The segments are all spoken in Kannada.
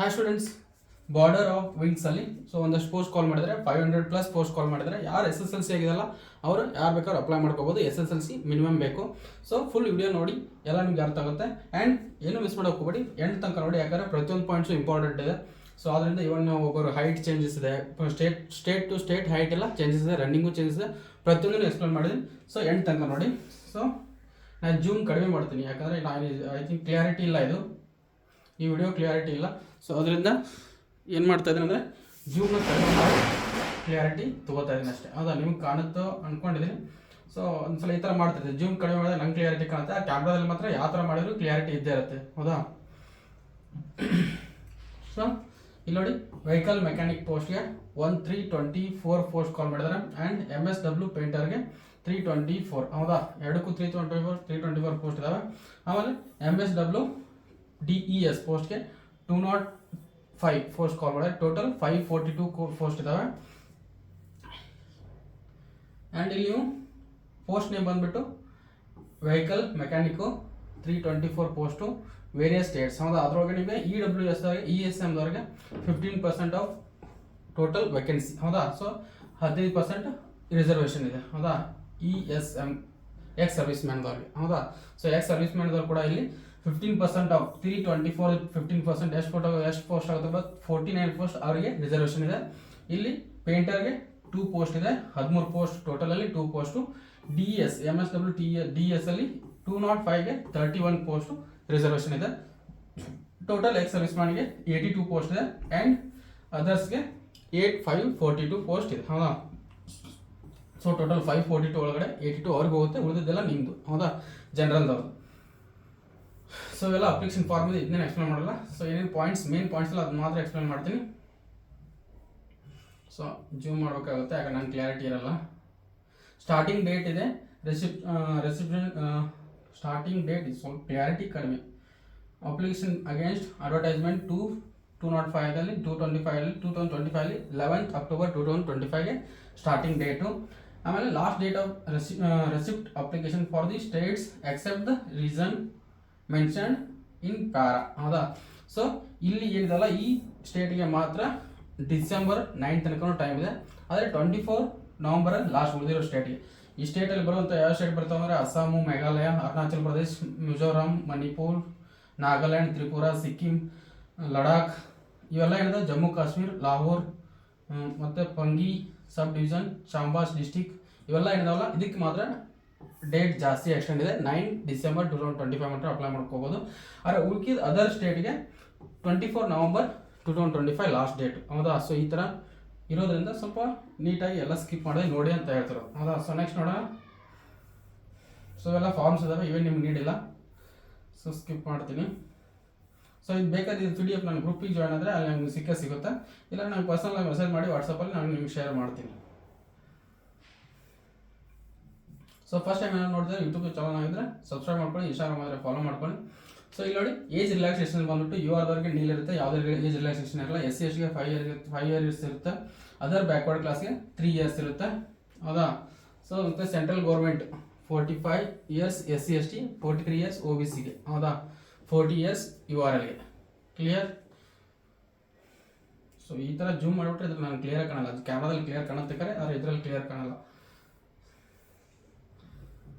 Hi students, border of wings ಅಲ್ಲಿ ಒಂದಷ್ಟು ಪೋಸ್ಟ್ ಕಾಲ್ ಮಾಡಿದ್ರೆ 500+ ಪೋಸ್ಟ್ ಕಾಲ್ ಮಾಡಿದ್ರೆ ಯಾರು SSLC ಆಗಿದೆಯಲ್ಲ ಅವರು ಯಾರು ಬೇಕಾದ್ರೂ ಅಪ್ಲೈ ಮಾಡ್ಕೋಬಹುದು. SSLC ಮಿನಿಮಮ್ ಬೇಕು. ಸೊ ಫುಲ್ ವಿಡಿಯೋ ನೋಡಿ ಎಲ್ಲ ನಿಮ್ಗೆ ಅರ್ಥ ಆಗುತ್ತೆ. ಆ್ಯಂಡ್ ಏನು ಮಿಸ್ ಮಾಡೋಕೆ ಹೋಗಬೇಡಿ, ಎಂಡ್ ತನಕ ನೋಡಿ, ಯಾಕಂದರೆ ಪ್ರತಿಯೊಂದು ಪಾಯಿಂಟ್ಸು ಇಂಪಾರ್ಟೆಂಟ್ ಇದೆ. ಸೊ ಅದರಿಂದ ಇವನ್ ಒಬ್ಬರು ಹೈಟ್ ಚೇಂಜಸ್ ಇದೆ, ಸ್ಟೇಟ್ ಟು ಸ್ಟೇಟ್ ಹೈಟ್ ಎಲ್ಲ ಚೇಂಜಸ್ ಇದೆ, ರನ್ನಿಂಗು ಚೇಂಜಸ್ ಇದೆ, ಪ್ರತಿಯೊಂದನ್ನು ಎಕ್ಸ್ಪ್ಲೇನ್ ಮಾಡಿದ್ದೀನಿ. ಸೊ ಎಂಡ್ ತನಕ ನೋಡಿ. ಸೊ ನಾನು ಜೂಮ್ ಕಡಿಮೆ ಮಾಡ್ತೀನಿ, ಯಾಕಂದರೆ ಐ ಥಿಂಕ್ ಕ್ಲಿಯಾರಿಟಿ ಇಲ್ಲ, ಈ ವಿಡಿಯೋ ಕ್ಲಿಯಾರಿಟಿ ಇಲ್ಲ. ಸೊ ಅದರಿಂದ ಏನು ಮಾಡ್ತಾ ಇದ್ದೀನಿ ಅಂದರೆ ಜೂಮ್ನ ಕಡಿಮೆ ಮಾಡಿ ಕ್ಲಿಯಾರಿಟಿ ತೊಗೋತಾ ಇದ್ದೀನಿ ಅಷ್ಟೇ. ಹೌದಾ, ನಿಮ್ಗೆ ಕಾಣುತ್ತೋ ಅಂದ್ಕೊಂಡಿದ್ದೀನಿ. ಸೊ ಒಂದ್ಸಲ ಈ ಥರ ಮಾಡ್ತಿದ್ದೆ, ಜೂಮ್ ಕಡಿಮೆ ಮಾಡಿದ್ರೆ ನಂಗೆ ಕ್ಲಿಯಾರಿಟಿ ಕಾಣುತ್ತೆ. ಆ ಕ್ಯಾಮ್ರಾದಲ್ಲಿ ಮಾತ್ರ ಯಾವ ಥರ ಮಾಡಿದ್ರು ಕ್ಲಿಯಾರಿಟಿ ಇದ್ದೇ ಇರುತ್ತೆ. ಹೌದಾ, ಸೊ ಇಲ್ಲಿ ನೋಡಿ, ವೆಹಿಕಲ್ ಮೆಕ್ಯಾನಿಕ್ ಪೋಸ್ಟ್ಗೆ 324 ಪೋಸ್ಟ್ ಕಾಲ್ ಮಾಡಿದ್ದಾರೆ. And MSW ಪೇಂಟರ್ಗೆ 324. ಹೌದಾ, ಎರಡಕ್ಕೂ 324 ಪೋಸ್ಟ್ ಇದ್ದಾವೆ. ಆಮೇಲೆ MSW DES ಪೋಸ್ಟ್ಗೆ 205 ಪೋಸ್ಟ್ ಕಾಲ್ ಮಾಡಿದ್ರೆ ಟೋಟಲ್ 542 ಪೋಸ್ಟ್ ಇದ್ದಾವೆ. ಆ್ಯಂಡ್ ಇಲ್ಲಿ ನೀವು ಪೋಸ್ಟ್ ನೇಮ್ ಬಂದುಬಿಟ್ಟು vehicle mechanic 324 post, various States. ಹೌದಾ, ಅದರೊಳಗೆ ನಿಮಗೆ EWS ESMದವ್ರಿಗೆ 15% ಆಫ್ ಟೋಟಲ್ ವೇಕೆನ್ಸಿ. ಹೌದಾ, ಸೊ 15% ರಿಸರ್ವೇಷನ್ ಇದೆ. ಹೌದಾ, ESM ಎಕ್ಸ್ ಸರ್ವಿಸ್ ಮ್ಯಾನ್ದವ್ರಿಗೆ. ಹೌದಾ, ಸೊ ಎಕ್ಸ್ ಸರ್ವಿಸ್ ಮ್ಯಾನ್ದವ್ರು ಕೂಡ ಇಲ್ಲಿ 15% ಆಫ್ 324 15% ಎಷ್ಟು ಪೋಸ್ಟ್ ಆಗುತ್ತೆ, ಬಟ್ 49 ಪೋಸ್ಟ್ ಅವರಿಗೆ ರಿಸರ್ವೇಷನ್ ಇದೆ. ಇಲ್ಲಿ ಪೇಂಟರ್ಗೆ 2 ಪೋಸ್ಟ್ ಇದೆ, 13 ಪೋಸ್ಟ್ ಟೋಟಲಲ್ಲಿ 2 ಪೋಸ್ಟು. DES MSW DES ಅಲ್ಲಿ 205ಗೆ 31 ಪೋಸ್ಟು ರಿಸರ್ವೇಷನ್ ಇದೆ. ಟೋಟಲ್ ಎಕ್ಸ್ ಸರ್ವಿಸ್ ಮ್ಯಾನ್ಗೆ 82 ಪೋಸ್ಟ್ ಇದೆ. ಆ್ಯಂಡ್ ಅದರ್ಸ್ಗೆ 542 ಪೋಸ್ಟ್ ಇದೆ. ಹೌದಾ, ಸೊ ಟೋಟಲ್ 542 ಒಳಗಡೆ 82 ಅವ್ರಿಗೆ ಹೋಗುತ್ತೆ, ಉಳಿದಿದ್ದೆಲ್ಲ ನಿಮ್ಮದು. ಹೌದಾ, ಜನರಲ್ದವ್ರು. ಸೊ ಇವೆಲ್ಲ ಅಪ್ಲಿಕೇಶನ್ ಫಾರ್ಮ್ ಇದೆ, ಇದನ್ನೇನು ಎಕ್ಸ್ಪ್ಲೇನ್ ಮಾಡಲ್ಲ. ಸೊ ಏನೇನು ಪಾಯಿಂಟ್ಸ್, ಮೇನ್ ಪಾಯಿಂಟ್ಸ್ ಎಲ್ಲ ಅದು ಮಾತ್ರ ಎಕ್ಸ್ಪ್ಲೇನ್ ಮಾಡ್ತೀನಿ. ಸೊ ಜೂಮ್ ಮಾಡಬೇಕಾಗುತ್ತೆ, ಯಾಕಂದ್ರೆ ನಂಗೆ ಕ್ಲಿಯಾರಿಟಿ ಇರಲ್ಲ. ಸ್ಟಾರ್ಟಿಂಗ್ ಡೇಟ್ ಇದೆ, ರೆಸಿಪ್ಷನ್ ಸ್ಟಾರ್ಟಿಂಗ್ ಡೇಟ್ ಸ್ವಲ್ಪ ಕ್ಲಿಯಾರಿಟಿ ಕಡಿಮೆ. ಅಪ್ಲಿಕೇಶನ್ ಅಗೇನ್ಸ್ಟ್ ಅಡ್ವರ್ಟೈಸ್ಮೆಂಟ್ 205ಅಲ್ಲಿ 2025 11th ಅಕ್ಟೋಬರ್ 2025ಗೆ ಸ್ಟಾರ್ಟಿಂಗ್ ಡೇಟು. ಆಮೇಲೆ last date of receipt application for the states except the reason mentioned in para. ಹೌದಾ, ಸೊ ಇಲ್ಲಿ ಏನಿದಲ್ಲ ಈ ಸ್ಟೇಟ್ಗೆ ಮಾತ್ರ ಡಿಸೆಂಬರ್ 9 ತನಕ ಟೈಮ್ ಇದೆ. ಆದರೆ 24 ನವಂಬರಲ್ಲಿ ಲಾಸ್ಟ್ ಉಳಿದಿರೋ ಸ್ಟೇಟ್ಗೆ. ಈ ಸ್ಟೇಟಲ್ಲಿ ಬರುವಂಥ ಯಾವ ಸ್ಟೇಟ್ ಬರ್ತಾವೆ ಅಂದರೆ ಅಸ್ಸಾಮು, ಮೇಘಾಲಯ, ಅರುಣಾಚಲ್ ಪ್ರದೇಶ್, ಮಿಜೋರಾಂ, ಮಣಿಪುರ್, ನಾಗಾಲ್ಯಾಂಡ್, ತ್ರಿಪುರ, ಸಿಕ್ಕಿಂ, ಲಡಾಖ್, ಇವೆಲ್ಲ ಏನಿದೆ ಜಮ್ಮು ಕಾಶ್ಮೀರ್, ಲಾಹೋರ್, ಮತ್ತು ಪಂಗಿ ಸಬ್ ಡಿವಿಷನ್, ಶಾಂಬಾಸ್ ಡಿಸ್ಟಿಕ್, ಇವೆಲ್ಲ ಏನಿದಾವಲ್ಲ ಇದಕ್ಕೆ ಮಾತ್ರ ಡೇಟ್ ಜಾಸ್ತಿ ಎಕ್ಸ್ಟೆಂಡ್ ಇದೆ. 9 ಡಿಸೆಂಬರ್ 2025 ಮಾತ್ರ ಅಪ್ಲೈ ಮಾಡ್ಕೋಬೋದು. ಆದರೆ ಉಳ್ಕಿದ ಅದರ್ ಸ್ಟೇಟ್ಗೆ 24 ನವಂಬರ್ 2025 ಲಾಸ್ಟ್ ಡೇಟ್. ಹೌದಾ, ಸೊ ಈ ಥರ ಇರೋದ್ರಿಂದ ಸ್ವಲ್ಪ ನೀಟಾಗಿ ಎಲ್ಲ ಸ್ಕಿಪ್ ಮಾಡಿದೆ ನೋಡಿ ಅಂತ ಹೇಳ್ತಾರೆ. ಹೌದಾ, ಸೊ ನೆಕ್ಸ್ಟ್ ನೋಡೋಣ. ಸೊ ಇವೆಲ್ಲ ಫಾರ್ಮ್ಸ್ ಇದಾವೆ, ಇವೇನು ನಿಮ್ಗೆ ನೀಡಿಲ್ಲ, ಸೊ ಸ್ಕಿಪ್ ಮಾಡ್ತೀನಿ. ಸೊ ಇದು ಬೇಕಾದ್ರೆ ಇದು PDF ನಾನು ಗ್ರೂಪಿಗೆ ಜಾಯ್ನ್ ಆದರೆ ಅಲ್ಲಿ ನಮ್ಗೆ ಸಿಗುತ್ತೆ. ಇಲ್ಲ ನಂಗೆ ಪರ್ಸನಲ್ ಮೆಸೇಜ್ ಮಾಡಿ ವಾಟ್ಸಪ್ಪಲ್ಲಿ ನಾನು ನಿಮ್ಗೆ ಶೇರ್ ಮಾಡ್ತೀನಿ. ಸೊ ಫಸ್ಟ್ ಟೈಮ್ ಏನಾದ್ರು ನೋಡಿದ್ರೆ ಯೂಟ್ಯೂಬ್ ಚಾನಲ್ ಆಗಿದ್ರೆ ಸಬ್ಸ್ಕ್ರೈಬ್ ಮಾಡ್ಕೊಳ್ಳಿ, ಇನ್ಸ್ಟಾಗ್ರಾಮ್ ಆದರೆ ಫಾಲೋ ಮಾಡ್ಕೊಳ್ಳಿ. ಸೊ ಇಲ್ಲಿ ನೋಡಿ, ಏಜ್ ರಿಲ್ಯಾಕ್ಸೇಷನ್ ಬಂದ್ಬಿಟ್ಟು URದವ್ರಿಗೆ ನೀಲ್ ಇರುತ್ತೆ, ಯಾವುದೇ ಏಜ್ ರಿಲ್ಯಾಕ್ಸೇಷನ್ ಇರಲ್ಲ. SC/STಗೆ 5 ಇಯರ್ಸ್ ಇರುತ್ತೆ. ಅದರ್ ಬ್ಯಾಕ್ವರ್ಡ್ ಕ್ಲಾಸ್ಗೆ 3 ಇಯರ್ಸ್ ಇರುತ್ತೆ. ಹೌದಾ, ಸೊ ಮತ್ತು central government 45 years SC/ST, 43 years OBCಗೆ. ಹೌದಾ, 40 ಇಯರ್ಸ್ URLಗೆ. ಕ್ಲಿಯರ್? ಸೊ ಈ ಥರ ಜೂಮ್ ಮಾಡಿಬಿಟ್ರೆ ಇದ್ರ ನಾನು ಕ್ಲಿಯರ್ ಕಾಣಲ್ಲ, ಕ್ಯಾಮ್ರಾದಲ್ಲಿ ಕ್ಲಿಯರ್ ಕಾಣುತ್ತೆ ಕರೆ, ಆದರೆ ಇದರಲ್ಲಿ ಕ್ಲಿಯರ್ ಕಾಣಲ್ಲ.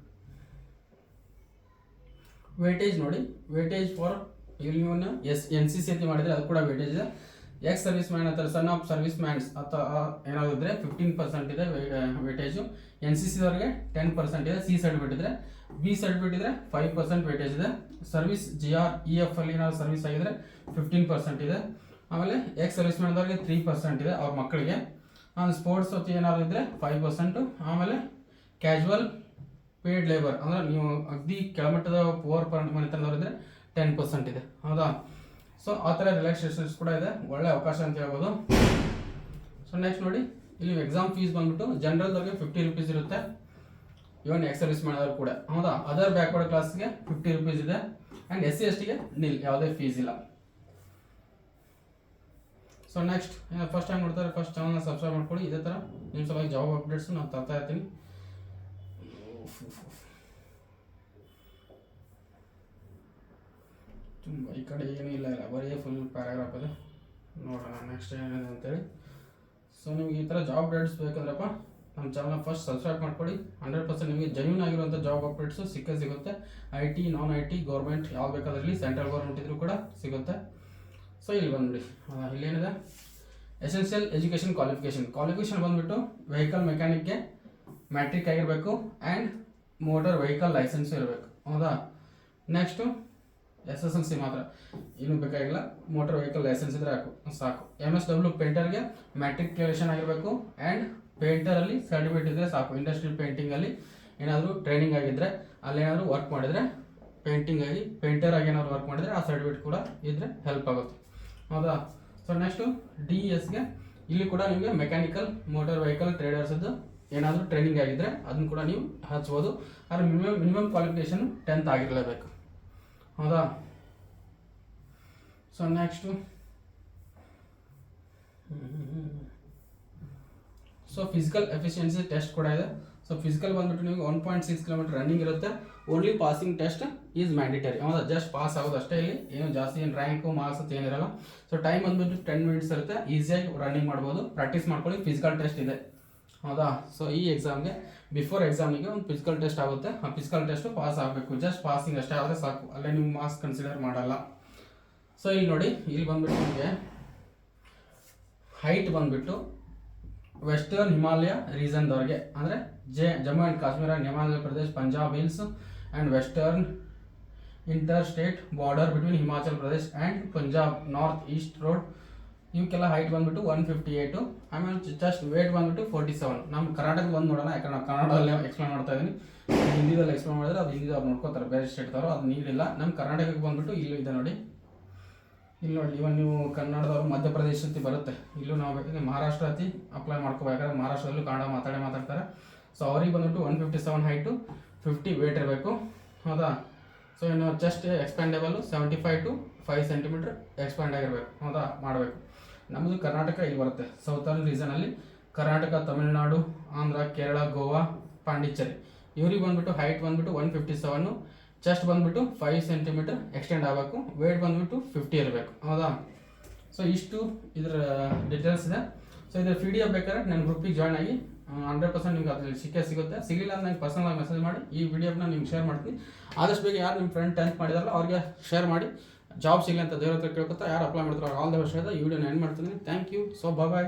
ವೇಟೇಜ್ ನೋಡಿ, ವೇಟೇಜ್ ಫಾರ್ ಇಲ್ಲಿ NCC ಅಂತ ಮಾಡಿದರೆ ಅದು ಕೂಡ ವೇಟೇಜ್ ಇದೆ. ಎಕ್ಸ್ ಸರ್ವಿಸ್ ಮ್ಯಾನ್ ಅಥವಾ ಸನ್ ಆಫ್ ಸರ್ವಿಸ್ ಮ್ಯಾನ್ಸ್ ಅಥವಾ ಏನಾದರೂ ಇದ್ದರೆ 15% ಇದೆ ವೇಟೇಜು. NCCದವ್ರಿಗೆ 10% ಇದೆ. C ಸರ್ಟಿಫಿಕೇಟ್ ಇದ್ದರೆ, B ಸರ್ಟಿಫಿಕೇಟ್ ಇದ್ದರೆ 5% ವೇಟೇಜ್ ಇದೆ. ಸರ್ವಿಸ್ GR/EF ಅಲ್ಲಿ ಏನಾದ್ರು ಸರ್ವಿಸ್ ಆಗಿದ್ರೆ 15% ಇದೆ. ಆಮೇಲೆ ಎಕ್ಸ್ ಸರ್ವಿಸ್ ಮ್ಯಾನ್ದವ್ರಿಗೆ 3% ಇದೆ ಅವ್ರ ಮಕ್ಕಳಿಗೆ. ಆಮೇಲೆ ಸ್ಪೋರ್ಟ್ಸ್ ಹೊತ್ತು ಏನಾದ್ರು ಇದ್ದರೆ 5%. ಆಮೇಲೆ ಕ್ಯಾಶುವಲ್ ಪೇಯ್ಡ್ ಲೇಬರ್ ಅಂದರೆ ನೀವು ಅಗದಿ ಕೆಳಮಟ್ಟದ ಪುವರ್ ಮನೆತನದವ್ರು ಇದ್ದರೆ 10% ಇದೆ. ಹೌದಾ, ಸೊ ಆ ಥರ ರಿಲ್ಯಾಕ್ಸೇಷನ್ಸ್ ಕೂಡ ಇದೆ, ಒಳ್ಳೆ ಅವಕಾಶ ಅಂತ ಹೇಳ್ಬೋದು. ಸೊ ನೆಕ್ಸ್ಟ್ ನೋಡಿ, ಇಲ್ಲಿ ಎಕ್ಸಾಮ್ ಫೀಸ್ ಬಂದ್ಬಿಟ್ಟು ಜನರಲ್ದವ್ರಿಗೆ 50 ರೂಪೀಸ್ ಇರುತ್ತೆ, ಇವನ್ ಎಕ್ಸ್ ಸರ್ವಿಸ್ ಮಾಡಿದವ್ರು ಕೂಡ. ಹೌದಾ, ಅದರ್ ಬ್ಯಾಕ್ವರ್ಡ್ ಕ್ಲಾಸ್ಗೆ 50 ರೂಪೀಸ್ ಇದೆ. ಆ್ಯಂಡ್ SC/STಗೆ ನಿಲ್, ಯಾವುದೇ ಫೀಸ್ ಇಲ್ಲ. ಸೊ ನೆಕ್ಸ್ಟ್ ಫಸ್ಟ್ ಟೈಮ್ ನೋಡ್ತಾರೆ, ಫಸ್ಟ್ ಚಾನಲ್ನ ಸಬ್ಸ್ಕ್ರೈಬ್ ಮಾಡ್ಕೊಳ್ಳಿ. ಇದೇ ಥರ ನಿಮ್ಮ ಸಲುವಾಗಿ ಜಾಬ್ ಅಪ್ಡೇಟ್ಸು ನಾನು ತರ್ತಾ ಇರ್ತೀನಿ. ತುಂಬ ಈ ಕಡೆ ಏನೂ ಇಲ್ಲ, ಬರೀ ಫುಲ್ ಪ್ಯಾರಾಗ್ರಾಫ್ ಇದೆ. ನೋಡೋಣ ನೆಕ್ಸ್ಟ್ ಏನಿದೆ ಅಂತೇಳಿ. ಸೊ ನಿಮ್ಗೆ ಈ ಥರ ಜಾಬ್ ಅಪ್ಡೇಟ್ಸ್ ಬೇಕಂದ್ರಪ್ಪ ನಮ್ಮ ಚಾನಲ್ನ ಫಸ್ಟ್ ಸಬ್ಸ್ಕ್ರೈಬ್ ಮಾಡ್ಕೊಳ್ಳಿ. 100% ನಿಮಗೆ ಜೆನ್ಯೂನ್ ಆಗಿರುವಂಥ ಜಾಬ್ ಅಪ್ಡೇಟ್ಸು ಸಿಗುತ್ತೆ. IT ನಾನ್ IT ಗೌರ್ಮೆಂಟ್ ಯಾವ ಬೇಕಾದ್ರಲ್ಲಿ, ಸೆಂಟ್ರಲ್ ಗೌರ್ಮೆಂಟ್ ಇದ್ರೂ ಕೂಡ ಸಿಗುತ್ತೆ. ಸೊ ಇಲ್ಲಿ ಬಂದ್ಬಿಡಿ, ಇಲ್ಲೇನಿದೆ ಎಸೆನ್ಷಿಯಲ್ ಎಜುಕೇಷನ್ ಕ್ವಾಲಿಫಿಕೇಷನ್ ಬಂದುಬಿಟ್ಟು ವೆಹಿಕಲ್ ಮೆಕ್ಯಾನಿಕ್ಗೆ ಮ್ಯಾಟ್ರಿಕ್ ಆಗಿರಬೇಕು ಆ್ಯಂಡ್ ಮೋಟರ್ ವೆಹಿಕಲ್ ಲೈಸೆನ್ಸು ಇರಬೇಕು. ಹೌದಾ. ನೆಕ್ಸ್ಟು SSLC ಮಾತ್ರ, ಇನ್ನೂ ಬೇಕಾಗಿಲ್ಲ, ಮೋಟರ್ ವೆಹಿಕಲ್ ಲೈಸೆನ್ಸ್ ಇದ್ರೆ ಸಾಕು. MSW ಪೇಂಟರ್ಗೆ ಮ್ಯಾಟ್ರಿಕ್ಯುಲೇಷನ್ ಆಗಿರಬೇಕು ಆ್ಯಂಡ್ ಪೇಂಟರಲ್ಲಿ ಸರ್ಟಿಫಿಕೇಟ್ ಇದ್ದರೆ ಸಾಕು. ಇಂಡಸ್ಟ್ರಿಯಲ್ ಪೇಂಟಿಂಗಲ್ಲಿ ಏನಾದರೂ ಟ್ರೈನಿಂಗ್ ಆಗಿದ್ದರೆ, ಅಲ್ಲೇನಾದರೂ ವರ್ಕ್ ಮಾಡಿದರೆ, ಪೇಂಟರ್ ಆಗಿ ಏನಾದರೂ ವರ್ಕ್ ಮಾಡಿದರೆ ಆ ಸರ್ಟಿಫಿಕೇಟ್ ಕೂಡ ಇದ್ದರೆ ಹೆಲ್ಪ್ ಆಗುತ್ತೆ. ಹೌದಾ. ಸೊ ನೆಕ್ಸ್ಟು DESಗೆ ಇಲ್ಲಿ ಕೂಡ ನಿಮಗೆ ಮೆಕ್ಯಾನಿಕಲ್ ಮೋಟರ್ ವೆಹಿಕಲ್ ಟ್ರೇಡರ್ಸದ್ದು ಏನಾದರೂ ಟ್ರೈನಿಂಗ್ ಆಗಿದ್ದರೆ ಅದನ್ನು ಕೂಡ ನೀವು ಹಚ್ಬೋದು. ಆದರೆ ಮಿನಿಮಮ್ ಕ್ವಾಲಿಫಿಕೇಷನ್ 10th ಆಗಿರಲೇಬೇಕು. ಹೌದಾ. So next physical efficiency test ಕೂಡ ಇದೆ. ಸೊ ಫಿಸಿಕಲ್ ಬಂದ್ಬಿಟ್ಟು ನಿಮಗೆ 1.6 ಕಿಲೋಮೀಟರ್ ರನ್ನಿಂಗ್ ಇರುತ್ತೆ. Only passing test is mandatory. ಹೌದಾ. ಜಸ್ಟ್ ಪಾಸ್ ಆಗೋದು ಅಷ್ಟೇ, ಇಲ್ಲಿ ಏನು ಜಾಸ್ತಿ ಏನು ರ್ಯಾಂಕು ಮಾರ್ಕ್ಸ್ ಅಂತ ಏನಿರಲ್ಲ. ಸೊ ಟೈಮ್ ಬಂದ್ಬಿಟ್ಟು 10 ಮಿನಿಟ್ಸ್ ಇರುತ್ತೆ, ಈಸಿಯಾಗಿ ರನ್ನಿಂಗ್ ಮಾಡ್ಬೋದು. ಪ್ರಾಕ್ಟೀಸ್ ಮಾಡ್ಕೊಳ್ಳಿ. ಫಿಸಿಕಲ್ ಟೆಸ್ಟ್ ಇದೆ. ಹೌದಾ. ಸೊ ಈ ಎಕ್ಸಾಮ್ಗೆ ಬಿಫೋರ್ ಎಕ್ಸಾಮಿಗೆ ಒಂದು ಫಿಸಿಕಲ್ ಟೆಸ್ಟ್ ಆಗುತ್ತೆ. ಆ ಫಿಸಿಕಲ್ ಟೆಸ್ಟು ಪಾಸ್ ಆಗಬೇಕು. ಜಸ್ಟ್ ಪಾಸಿಂಗ್ ಅಷ್ಟೇ ಆದರೆ ಸಾಕು, ಅಲ್ಲೇ ನಿಮ್ಮ ಮಾರ್ಕ್ಸ್ ಕನ್ಸಿಡರ್ ಮಾಡಲ್ಲ. ಸೊ ಇಲ್ಲಿ ನೋಡಿ, ಇಲ್ಲಿ ಬಂದ್ಬಿಟ್ಟು ನಿಮಗೆ ಹೈಟ್ ಬಂದ್ಬಿಟ್ಟು ವೆಸ್ಟರ್ನ್ ಹಿಮಾಲಯ ರೀಸನ್ದವ್ರಿಗೆ, ಅಂದರೆ Jammu and Kashmir, Himachal Pradesh, Punjab hills and western inter state border between Himachal Pradesh and Punjab north east road, ಇವಕ್ಕೆಲ್ಲ ಹೈಟ್ ಬಂದ್ಬಿಟ್ಟು 158. ಆಮೇಲೆ ಜಸ್ಟ್ ವೇಟ್ ಬಂದ್ಬಿಟ್ಟು 47. ನಮ್ಮ ಕರ್ನಾಟಕದ ಬಂದು ನೋಡೋಣ, ಯಾಕಂದ್ರೆ ನಾವು ಕನ್ನಡದಲ್ಲೇ ಎಕ್ಸ್ಪ್ಲೇನ್ ಮಾಡ್ತಾ ಇದ್ದೀನಿ. ಹಿಂದಿದಲ್ಲಿ ಎಕ್ಸ್ಪ್ಲೇನ್ ಮಾಡಿದ್ರೆ ಅದು ಹಿಂದಿದವ್ರು ನೋಡ್ಕೋತಾರೆ, ಬೇರೆ ಸ್ಟೇಟ್ದವರು ಅದು ನೀಡಿಲ್ಲ. ನಮ್ಮ ಕರ್ನಾಟಕಕ್ಕೆ ಬಂದ್ಬಿಟ್ಟು ಇಲ್ಲೂ ಇದೆ ನೋಡಿ. ಇಲ್ಲಿ ನೋಡಿ, ಇವನ್ ನೀವು ಕನ್ನಡದವರು ಮಧ್ಯಪ್ರದೇಶಕ್ಕೆ ಬರುತ್ತೆ. ಇಲ್ಲೂ ನಾವು ಬೇಕಾದ್ರೆ ಮಹಾರಾಷ್ಟ್ರ ಹತ್ತಿ ಅಪ್ಲೈ ಮಾಡ್ಕೋಬೇಕಾದ್ರೆ ಮಹಾರಾಷ್ಟ್ರದಲ್ಲೂ ಕನ್ನಡ ಮಾತಾಡ್ತಾರೆ. ಸೊ ಅವ್ರಿಗೆ ಬಂದ್ಬಿಟ್ಟು 157 ಹೈಟು, 50 ವೇಟ್ ಇರಬೇಕು. ಹೌದಾ. ಸೊ ಇನ್ನು chest expandable 75 to 5 centimetre expand ಆಗಿರಬೇಕು. ಹೌದಾ, ಮಾಡಬೇಕು. ನಮ್ಮದು ಕರ್ನಾಟಕ ಇಲ್ಲಿ ಬರುತ್ತೆ, ಸೌತರ್ನ್ ರೀಸನಲ್ಲಿ ಕರ್ನಾಟಕ, ತಮಿಳುನಾಡು, ಆಂಧ್ರ, ಕೇರಳ, ಗೋವಾ, ಪಾಂಡಿಚೇರಿ. ಇವ್ರಿಗೆ ಬಂದ್ಬಿಟ್ಟು ಹೈಟ್ ಬಂದ್ಬಿಟ್ಟು 157, ಚೆಸ್ಟ್ ಬಂದ್ಬಿಟ್ಟು 5 ಸೆಂಟಿಮೀಟರ್ ಎಕ್ಸ್ಟೆಂಡ್ ಆಗಬೇಕು, ವೇಟ್ ಬಂದ್ಬಿಟ್ಟು 50 ಇರಬೇಕು. ಹೌದಾ. ಸೊ ಇಷ್ಟು ಇದರ ಡೀಟೇಲ್ಸ್ ಇದೆ. ಸೊ ಇದರ PDF ಬೇಕಾದ್ರೆ ನನ್ನ ಗ್ರೂಪಿಗೆ ಜಾಯ್ನ್ ಆಗಿ 100% ನಿಮ್ಗೆ ಅದ್ರಲ್ಲಿ ಸಿಗುತ್ತೆ. ಸಿಗಲಿಲ್ಲ ನಂಗೆ ಪರ್ಸನಲ್ ಮೆಸೇಜ್ ಮಾಡಿ, ಈ ವಿಡಿಯೋನ ನಿಮ್ಗೆ ಶೇರ್ ಮಾಡ್ತೀನಿ. ಆದಷ್ಟು ಬೇಗ ಯಾರು ನಿಮ್ಮ ಫ್ರೆಂಡ್ 10th ಮಾಡಿದಾರಲ್ಲ ಅವ್ರಿಗೆ ಶೇರ್ ಮಾಡಿ. ಜಾಬ್ ಸಿಗಲಿ ಅಂತ ದೇವ್ರ ಹತ್ರ ಕೇಳ್ಕೊತಾ ಯಾರು ಅಪ್ಲೈ ಮಾಡ್ತಾರೆ ಆಲ್ ದ ಬೆಸ್ಟ್. ಈ ವಿಡಿಯೋನ ಎಂಡ್ ಮಾಡ್ತೀನಿ. Thank you. So bye.